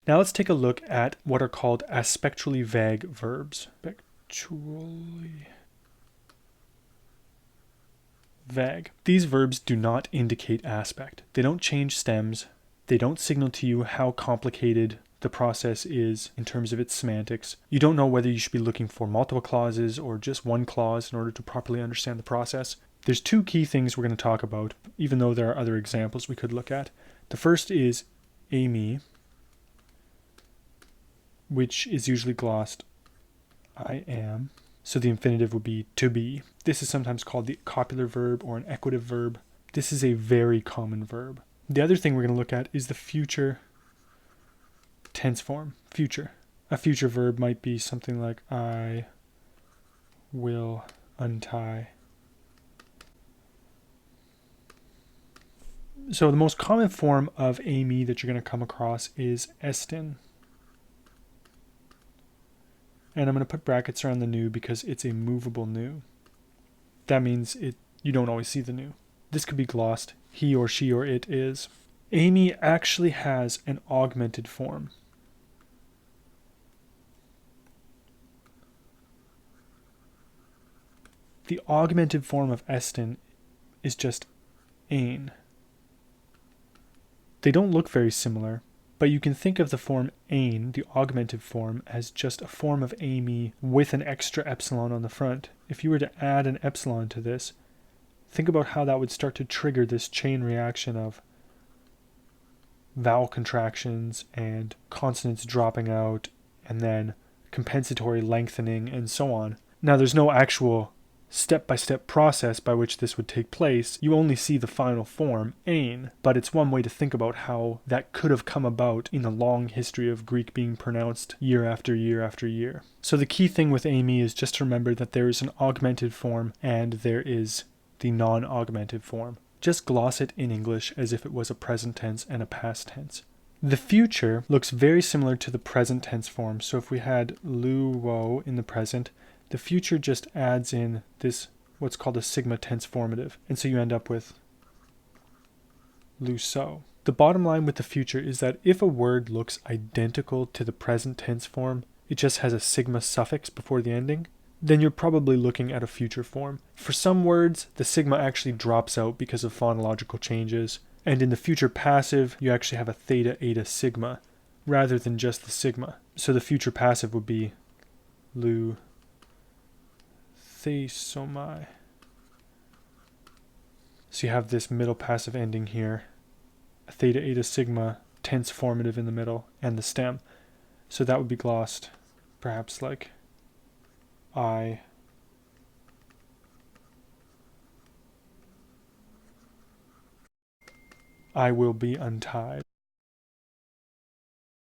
Now let's take a look at what are called aspectually vague verbs. Aspectually vague. These verbs do not indicate aspect. They don't change stems. They don't signal to you how complicated the process is in terms of its semantics. You don't know whether you should be looking for multiple clauses or just one clause in order to properly understand the process. There's two key things we're going to talk about, even though there are other examples we could look at. The first is Amy, which is usually glossed I am. So the infinitive would be to be. This is sometimes called the copular verb or an equative verb. This is a very common verb. The other thing we're going to look at is the future tense form, future. A future verb might be something like I will untie. So the most common form of Amy that you're going to come across is Estin. And I'm going to put brackets around the nu because it's a movable nu. That means you don't always see the nu. This could be glossed he or she or it is. Amy actually has an augmented form. The augmented form of Estin is just ain. They don't look very similar, but you can think of the form ain, the augmented form, as just a form of Amy with an extra epsilon on the front. If you were to add an epsilon to this, think about how that would start to trigger this chain reaction of vowel contractions and consonants dropping out and then compensatory lengthening and so on. Now there's no actual step-by-step process by which this would take place. You only see the final form, ain, but it's one way to think about how that could have come about in the long history of Greek being pronounced year after year after year. So the key thing with Amy is just to remember that there is an augmented form and there is the non-augmented form. Just gloss it in English as if it was a present tense and a past tense. The future looks very similar to the present tense form. So if we had luo in the present, the future just adds in this, what's called a sigma tense formative. And so you end up with luso. The bottom line with the future is that if a word looks identical to the present tense form, it just has a sigma suffix before the ending, then you're probably looking at a future form. For some words, the sigma actually drops out because of phonological changes. And in the future passive, you actually have a theta eta sigma rather than just the sigma. So the future passive would be lu thesomai. So you have this middle passive ending here, a theta eta sigma tense formative in the middle, and the stem. So that would be glossed perhaps like I will be untied.